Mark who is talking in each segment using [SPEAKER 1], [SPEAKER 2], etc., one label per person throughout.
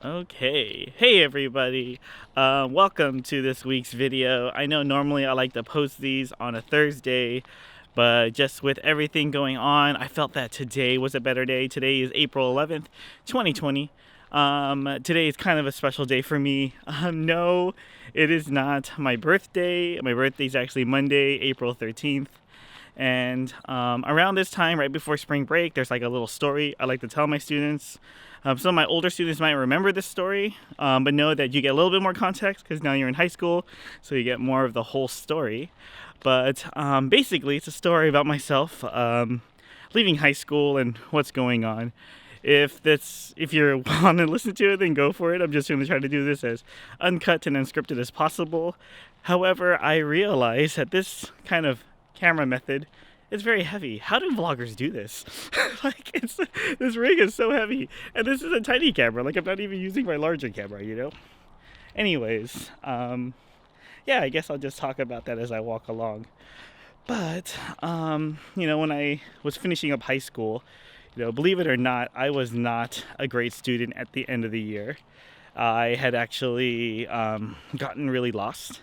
[SPEAKER 1] Okay, hey everybody, welcome to this week's video. I know normally I like to post these on a Thursday, but just with everything going on, I felt that today was a better day. Today is April 11th, 2020. Today is kind of a special day for me. No, it is not my birthday. My birthday is actually Monday, April 13th. And around this time, right before spring break, there's like a little story I like to tell my students. Some of my older students might remember this story, but know that you get a little bit more context because now you're in high school, so you get more of the whole story. But basically, it's a story about myself leaving high school and what's going on. If you want to listen to it, then go for it. I'm just going to try to do this as uncut and unscripted as possible. However, I realize that this kind of camera method is very heavy. How do vloggers do this? This rig is so heavy, and this is a tiny camera. Like, I'm not even using my larger camera, you know. Anyways, yeah, I guess I'll just talk about that as I walk along. But when I was finishing up high school, believe it or not, I was not a great student at the end of the year. I had actually gotten really lost,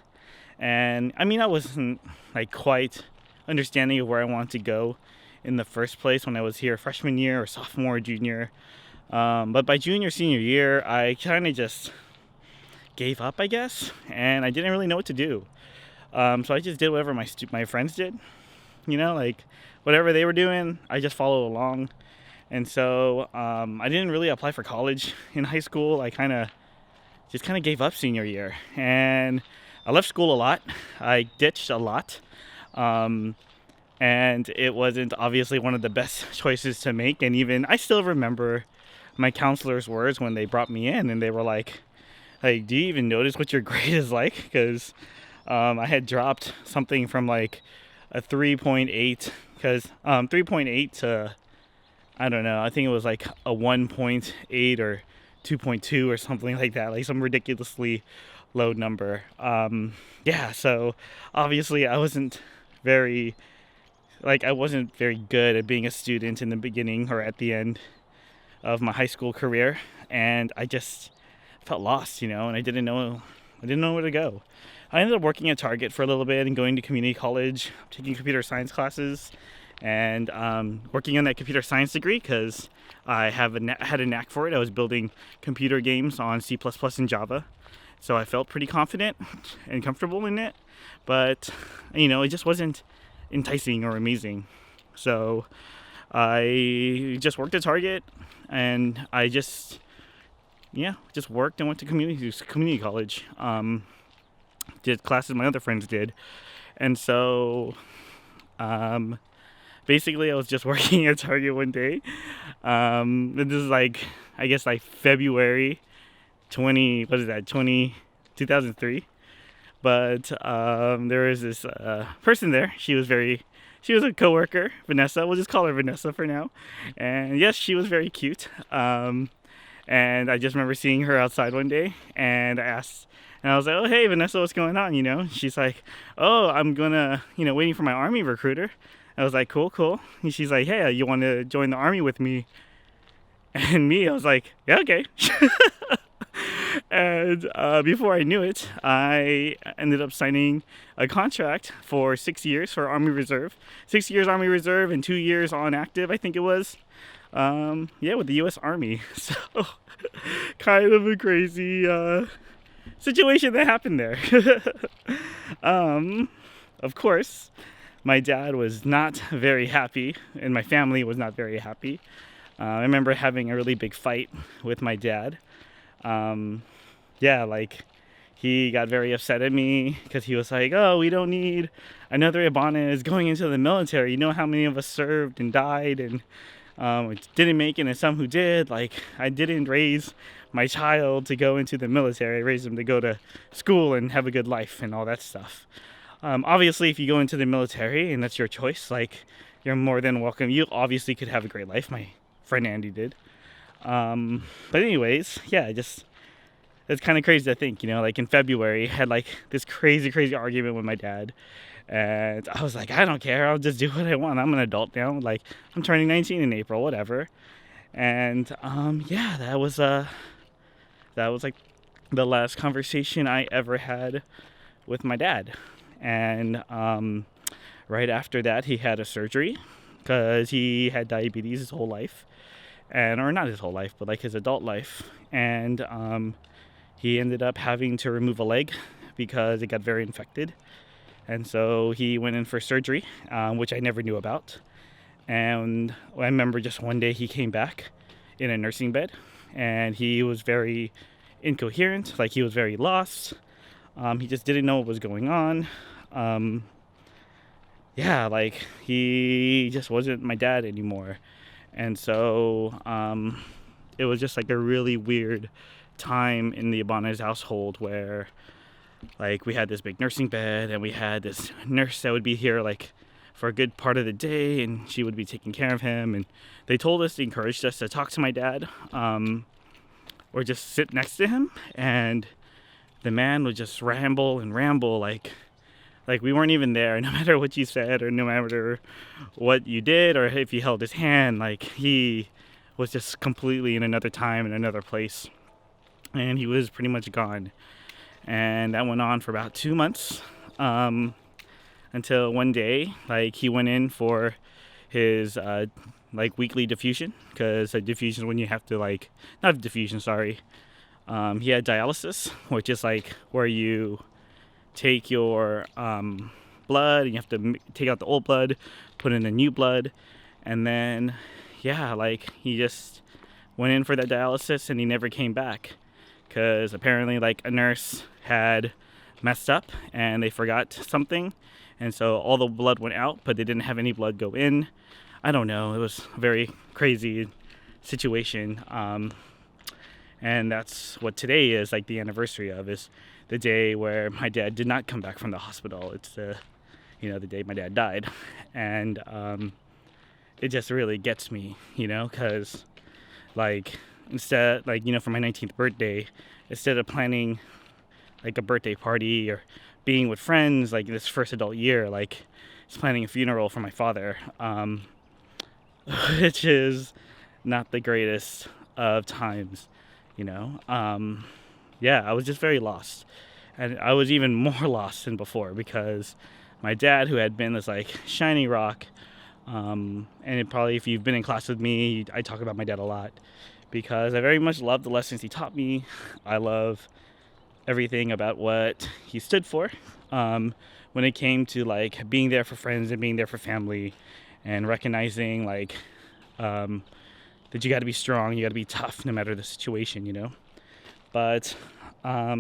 [SPEAKER 1] and I mean, I wasn't like quite understanding of where I wanted to go in the first place when I was here freshman year or sophomore, junior. But by junior, senior year, I kind of just gave up, I guess, and I didn't really know what to do. So I just did whatever my friends did, like whatever they were doing, I just followed along. And so I didn't really apply for college in high school. I just gave up senior year, and I left school a lot. I ditched a lot. And it wasn't obviously one of the best choices to make. And even I still remember my counselor's words when they brought me in, and they were like, do you even notice what your grade is like? Because I had dropped something from like a 3.8, because 3.8 to, I don't know, I think it was like a 1.8 or 2.2 or something like that, like some ridiculously low number. Yeah, so obviously I wasn't very good at being a student in the beginning or at the end of my high school career, and I just felt lost, and I didn't know where to go. I ended up working at Target for a little bit and going to community college, taking computer science classes, and working on that computer science degree because I had a knack for it. I was building computer games on C++ and Java, so I felt pretty confident and comfortable in it, but it just wasn't enticing or amazing. So I just worked at Target, and I just worked and went to community college. Did classes my other friends did, and so basically I was just working at Target one day. And this is I guess February 2003. But there was this person there. She was a coworker, Vanessa. We'll just call her Vanessa for now. And yes, she was very cute. And I just remember seeing her outside one day, and I was like, "Oh, hey, Vanessa, what's going on?" She's like, "Oh, I'm gonna, waiting for my Army recruiter." I was like, "Cool." And she's like, "Hey, you want to join the Army with me?" And I was like, "Yeah, okay." And before I knew it, I ended up signing a contract for 6 years for Army Reserve. 6 years Army Reserve and 2 years on active, I think it was. With the U.S. Army. So, kind of a crazy situation that happened there. Of course, my dad was not very happy, and my family was not very happy. I remember having a really big fight with my dad. He got very upset at me because he was like, "Oh, we don't need another Ibanez going into the military. You know how many of us served and died and didn't make it, and some who did. Like, I didn't raise my child to go into the military. I raised him to go to school and have a good life and all that stuff. Obviously, if you go into the military and that's your choice, like, you're more than welcome. You obviously could have a great life. My friend Andy did. But anyways, yeah, it's kind of crazy to think, in February, I had this crazy argument with my dad, and I was like, I don't care, I'll just do what I want. I'm an adult now. I'm turning 19 in April, whatever. And that was that was like the last conversation I ever had with my dad. And right after that, he had a surgery because he had diabetes his whole life, or not his whole life, but like his adult life. And he ended up having to remove a leg because it got very infected. And so he went in for surgery, which I never knew about. And I remember just one day he came back in a nursing bed, and he was very incoherent, like he was very lost. He just didn't know what was going on. Like he just wasn't my dad anymore. And so it was just like a really weird time in the Ibanez household where like we had this big nursing bed and we had this nurse that would be here like for a good part of the day, and she would be taking care of him. And they encouraged us to talk to my dad or just sit next to him, and the man would just ramble and ramble like we weren't even there. No matter what you said or no matter what you did or if you held his hand, like he was just completely in another time, in another place, and he was pretty much gone. And that went on for about 2 months until one day, like he went in for his like weekly diffusion, because a diffusion when you have to like, not diffusion, sorry. He had dialysis, which is like where you take your blood and you have to take out the old blood, put in the new blood. And then like he just went in for that dialysis and he never came back, because apparently like a nurse had messed up and they forgot something, and so all the blood went out but they didn't have any blood go in. I don't know, it was a very crazy situation. And that's what today is like the anniversary of, is the day where my dad did not come back from the hospital. It's the day my dad died. And it just really gets me, because like instead, like, for my 19th birthday, instead of planning like a birthday party or being with friends like this first adult year, like it's planning a funeral for my father, which is not the greatest of times. I was just very lost, and I was even more lost than before, because my dad, who had been this like shiny rock, and if you've been in class with me, I talk about my dad a lot because I very much love the lessons he taught me. I love everything about what he stood for when it came to like being there for friends and being there for family, and recognizing like that you got to be strong, you got to be tough no matter the situation. But it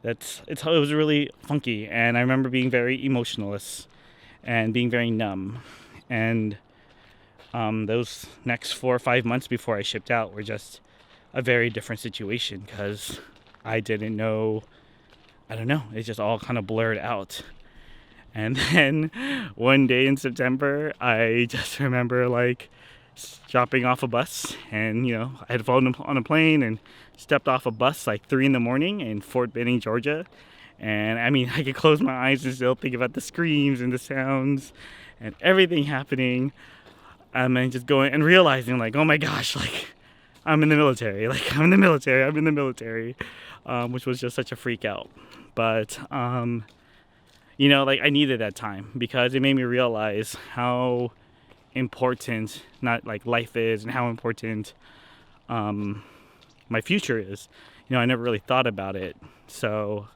[SPEAKER 1] was really funky, and I remember being very emotionless and being very numb. And those next 4 or 5 months before I shipped out were just a very different situation, because I didn't know. I don't know. It just all kind of blurred out. And then one day in September, I just remember like dropping off a bus, and I had flown on a plane and stepped off a bus like 3 a.m. in Fort Benning, Georgia. And I mean, I could close my eyes and still think about the screams and the sounds and everything happening. And just going and realizing like, oh my gosh, like I'm in the military, which was just such a freak out. But like I needed that time, because it made me realize how important not like life is, and how important my future is. I never really thought about it, so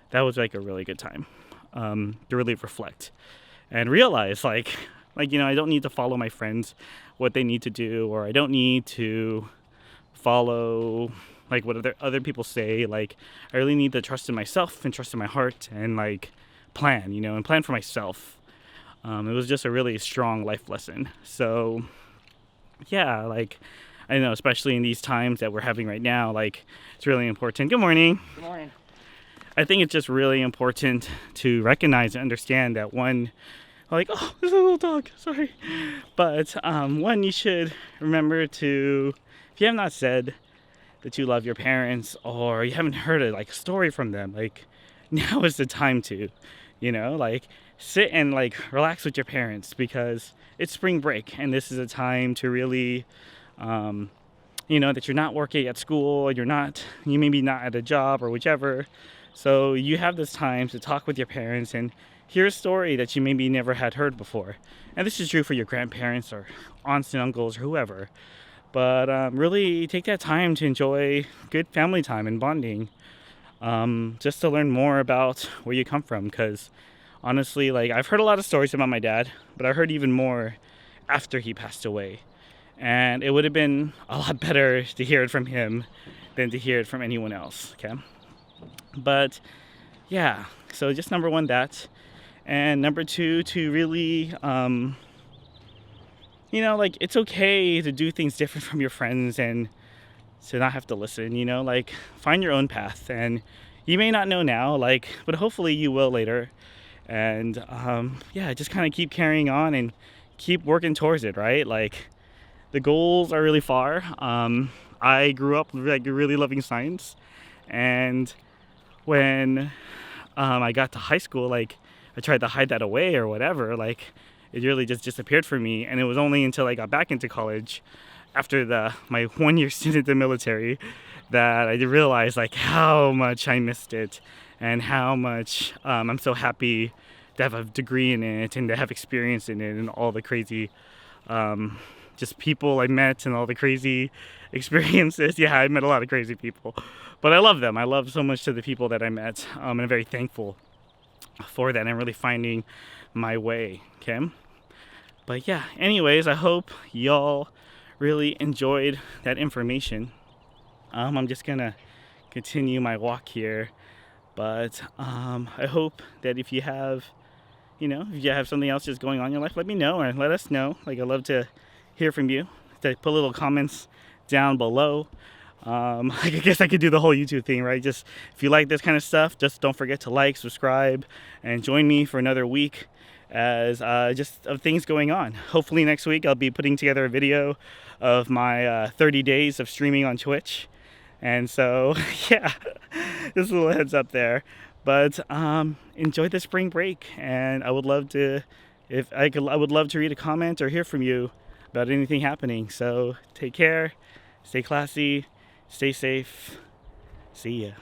[SPEAKER 1] that was like a really good time to really reflect and realize like I don't need to follow my friends what they need to do, or I don't need to follow like what other people say. Like I really need to trust in myself and trust in my heart, and like plan, and plan for myself. It was just a really strong life lesson. So like I know, especially in these times that we're having right now, like it's really important. Good morning.
[SPEAKER 2] Good morning.
[SPEAKER 1] I think it's just really important to recognize and understand that one, like, oh, there's a little dog, sorry. But one, you should remember to, if you have not said that you love your parents, or you haven't heard a story from them, like now is the time to, like sit and like relax with your parents, because it's spring break and this is a time to really you know, that you're not working at school, you maybe not at a job or whichever. So you have this time to talk with your parents and hear a story that you maybe never had heard before. And this is true for your grandparents or aunts and uncles or whoever. But really take that time to enjoy good family time and bonding, just to learn more about where you come from. Because honestly, like, I've heard a lot of stories about my dad, but I heard even more after he passed away. And it would have been a lot better to hear it from him than to hear it from anyone else, okay? But yeah, so just number one, that. And number two, to really, you know, like, it's okay to do things different from your friends and to not have to listen, you know, like, find your own path. And you may not know now, like, but hopefully you will later. And yeah, just kind of keep carrying on and keep working towards it, right? Like, the goals are really far. I grew up like really loving science, and when I got to high school, like, I tried to hide that away or whatever. Like, it really just disappeared from me. And it was only until I got back into college, after my 1 year stint in the military, that I realized like how much I missed it, and how much I'm so happy to have a degree in it and to have experience in it, and all the crazy just people I met and all the crazy experiences. Yeah, I met a lot of crazy people, but I love them. I love so much to the people that I met, and I'm very thankful for that and really finding my way, okay? But yeah, anyways, I hope y'all really enjoyed that information. I'm just gonna continue my walk here, but I hope that if you have, you know, if you have something else just going on in your life, let me know, or let us know. Like, I'd love to hear from you. To put little comments down below. I guess I could do the whole YouTube thing, right? Just, if you like this kind of stuff, just don't forget to like, subscribe, and join me for another week as just of things going on. Hopefully next week I'll be putting together a video of my 30 days of streaming on Twitch. And so, yeah, just a little heads up there. But enjoy the spring break, and I would love to, I would love to read a comment or hear from you about anything happening. So take care, stay classy, stay safe. See ya.